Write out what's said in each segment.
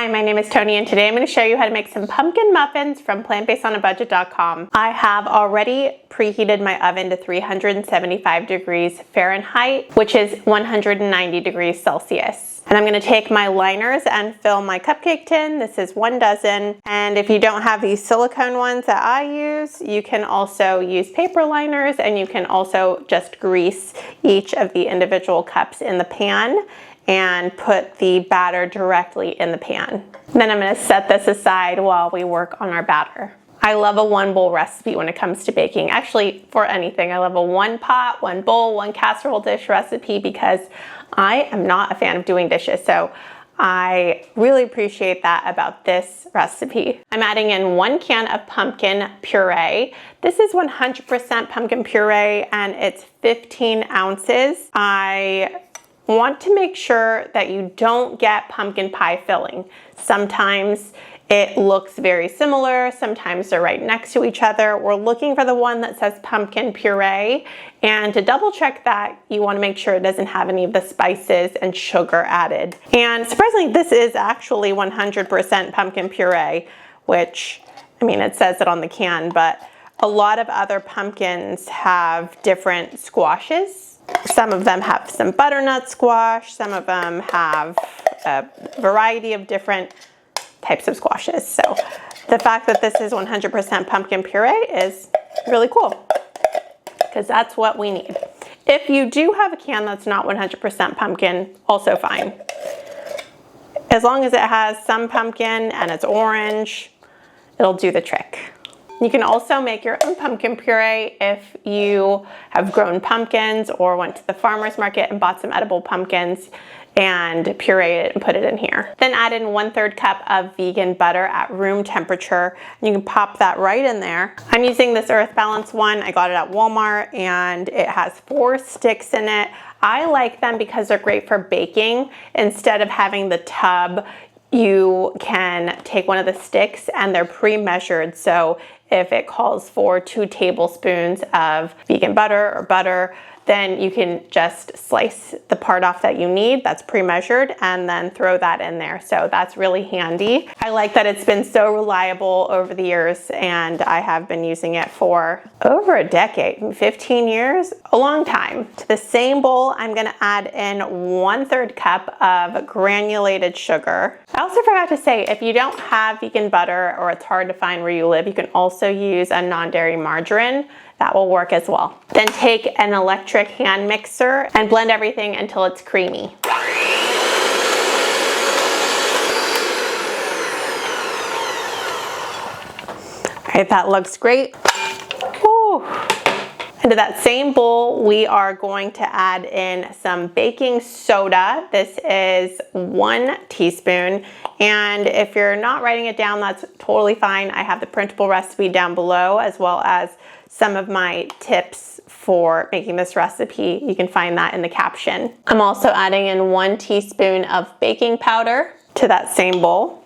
Hi, my name is Tony and today I'm going to show you how to make some pumpkin muffins from plantbasedonabudget.com. I have already preheated my oven to 375 degrees Fahrenheit, which is 190 degrees Celsius. And I'm going to take my liners and fill my cupcake tin. This is 1 dozen. And if you don't have these silicone ones that I use, you can also use paper liners, and you can also just grease each of the individual cups in the pan and put the batter directly in the pan. Then I'm going to set this aside while we work on our batter. I love a 1 bowl recipe when it comes to baking. Actually, for anything. I love a 1 pot, 1 bowl, 1 casserole dish recipe because I am not a fan of doing dishes. So I really appreciate that about this recipe. I'm adding in 1 can of pumpkin puree. This is 100% pumpkin puree and it's 15 ounces. I want to make sure that you don't get pumpkin pie filling. Sometimes it looks very similar, sometimes they're right next to each other. We're looking for the one that says pumpkin puree, and to double check that, you want to make sure it doesn't have any of the spices and sugar added. And surprisingly, this is actually 100% pumpkin puree, which, I mean, it says it on the can, but a lot of other pumpkins have different squashes. Some of them have some butternut squash, some of them have a variety of different types of squashes. So the fact that this is 100% pumpkin puree is really cool because that's what we need. If you do have a can that's not 100% pumpkin, also fine. As long as it has some pumpkin and it's orange, it'll do the trick. You can also make your own pumpkin puree if you have grown pumpkins or went to the farmer's market and bought some edible pumpkins and pureed it and put it in here. Then add in 1/3 cup of vegan butter at room temperature. You can pop that right in there. I'm using this Earth Balance one. I got it at Walmart and it has 4 sticks in it. I like them because they're great for baking. Instead of having the tub, you can take one of the sticks and they're pre-measured. So if it calls for 2 tablespoons of vegan butter or butter, then you can just slice the part off that you need that's pre-measured and then throw that in there. So that's really handy. I like that it's been so reliable over the years and I have been using it for over a decade, 15 years, a long time. To the same bowl, I'm gonna add in 1/3 cup of granulated sugar. I also forgot to say, if you don't have vegan butter or it's hard to find where you live, you can also use a non-dairy margarine. That will work as well. Then take an electric hand mixer and blend everything until it's creamy. All right, that looks great. Ooh. Into that same bowl, we are going to add in some baking soda. This is 1 teaspoon. And if you're not writing it down, that's totally fine. I have the printable recipe down below, as well as some of my tips for making this recipe. You can find that in the caption. I'm also adding in 1 teaspoon of baking powder to that same bowl.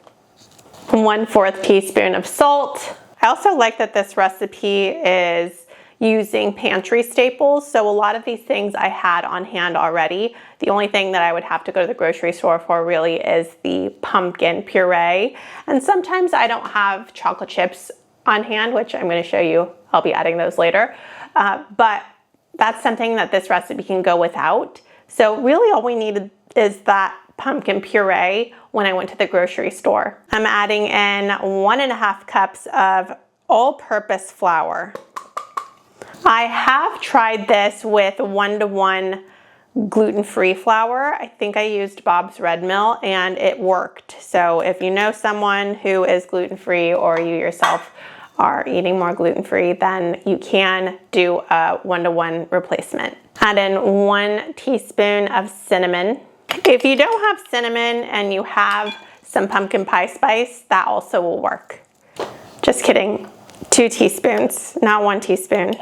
1/4 teaspoon of salt. I also like that this recipe is using pantry staples. So a lot of these things I had on hand already. The only thing that I would have to go to the grocery store for really is the pumpkin puree. And sometimes I don't have chocolate chips on hand, which I'm going to show you. I'll be adding those later. But that's something that this recipe can go without. So really all we needed is that pumpkin puree when I went to the grocery store. I'm adding in 1.5 cups of all-purpose flour. I have tried this with 1-to-1 gluten-free flour. I think I used Bob's Red Mill and it worked. So if you know someone who is gluten-free or you yourself are eating more gluten-free, then you can do a 1-to-1 replacement. Add in 1 teaspoon of cinnamon. If you don't have cinnamon and you have some pumpkin pie spice, that also will work. Just kidding, 2 teaspoons, not 1 teaspoon.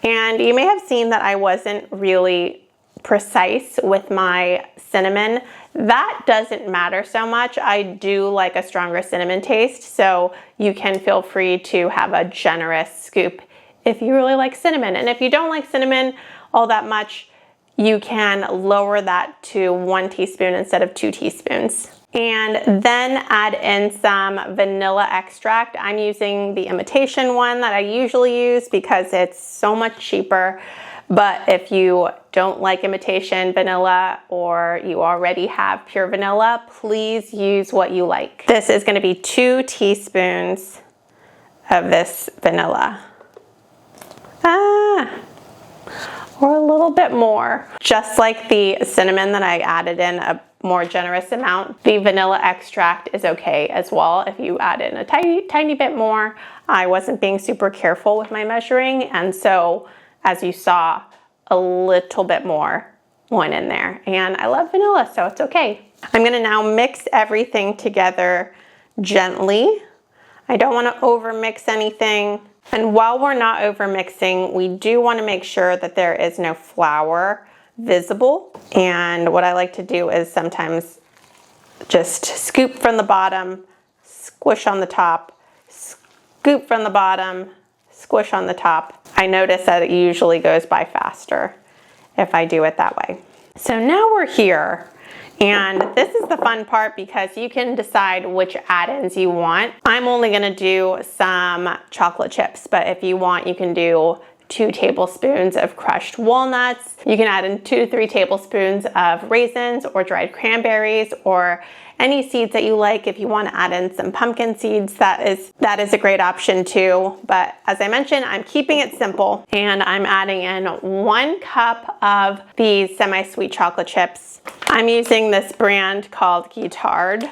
And you may have seen that I wasn't really precise with my cinnamon. That doesn't matter so much. I do like a stronger cinnamon taste, so you can feel free to have a generous scoop if you really like cinnamon. And if you don't like cinnamon all that much, you can lower that to 1 teaspoon instead of 2 teaspoons. And then add in some vanilla extract. I'm using the imitation one that I usually use because it's so much cheaper. But if you don't like imitation vanilla or you already have pure vanilla, please use what you like. This is going to be 2 teaspoons of this vanilla. Or a little bit more. Just like the cinnamon that I added in a more generous amount, the vanilla extract is okay as well if you add in a tiny bit more. I wasn't being super careful with my measuring, and so as you saw, a little bit more went in there. And I love vanilla, so it's okay. I'm gonna now mix everything together gently. I don't wanna over mix anything. And while we're not over mixing, we do wanna make sure that there is no flour visible. And what I like to do is sometimes just scoop from the bottom, squish on the top, scoop from the bottom, squish on the top. I notice that it usually goes by faster if I do it that way. So now we're here, and this is the fun part because you can decide which add-ins you want. I'm only gonna do some chocolate chips, but if you want, you can do 2 tablespoons of crushed walnuts. You can add in 2 to 3 tablespoons of raisins or dried cranberries or any seeds that you like. If you want to add in some pumpkin seeds, that is a great option too. But as I mentioned, I'm keeping it simple, and I'm adding in 1 cup of these semi-sweet chocolate chips. I'm using this brand called Guitard.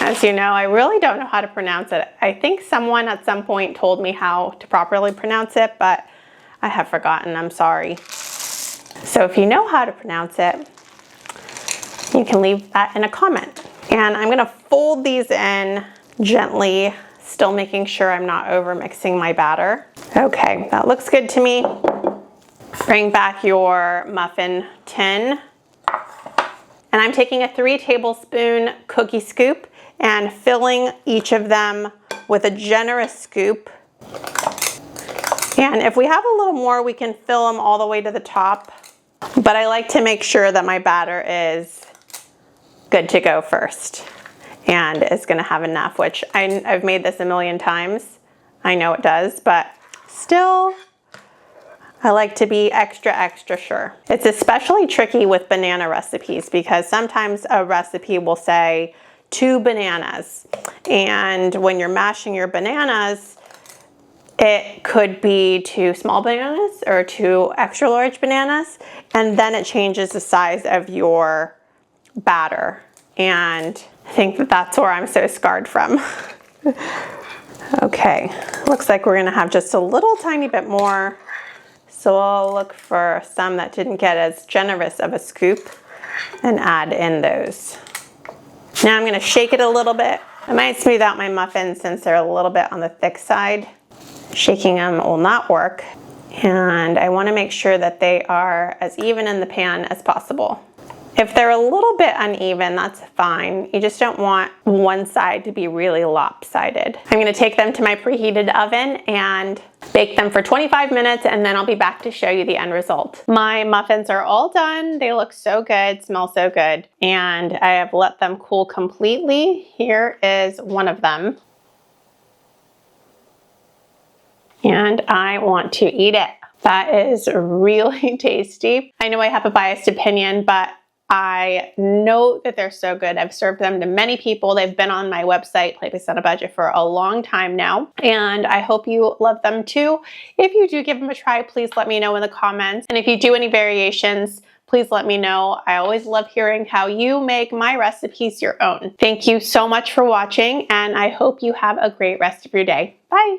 As you know, I really don't know how to pronounce it. I think someone at some point told me how to properly pronounce it, but I have forgotten, I'm sorry. So if you know how to pronounce it, you can leave that in a comment. And I'm gonna fold these in gently, still making sure I'm not over mixing my batter. Okay, that looks good to me. Bring back your muffin tin. And I'm taking a 3 tablespoon cookie scoop and filling each of them with a generous scoop. And if we have a little more, we can fill them all the way to the top. But I like to make sure that my batter is good to go first and is gonna have enough, which I've made this a million times. I know it does, but still, I like to be extra sure. It's especially tricky with banana recipes because sometimes a recipe will say 2 bananas. And when you're mashing your bananas, it could be 2 small bananas or 2 extra large bananas. And then it changes the size of your batter. And I think that's where I'm so scarred from. Okay, looks like we're gonna have just a little tiny bit more. So I'll look for some that didn't get as generous of a scoop and add in those. Now I'm gonna shake it a little bit. I might smooth out my muffins since they're a little bit on the thick side. Shaking them will not work. And I wanna make sure that they are as even in the pan as possible. If they're a little bit uneven, that's fine. You just don't want one side to be really lopsided. I'm gonna take them to my preheated oven and bake them for 25 minutes, and then I'll be back to show you the end result. My muffins are all done. They look so good, smell so good, and I have let them cool completely. Here is one of them. And I want to eat it. That is really tasty. I know I have a biased opinion, but I know that they're so good. I've served them to many people. They've been on my website, Plant-Based on a Budget, for a long time now, and I hope you love them too. If you do give them a try, please let me know in the comments. And if you do any variations, please let me know. I always love hearing how you make my recipes your own. Thank you so much for watching, and I hope you have a great rest of your day. Bye.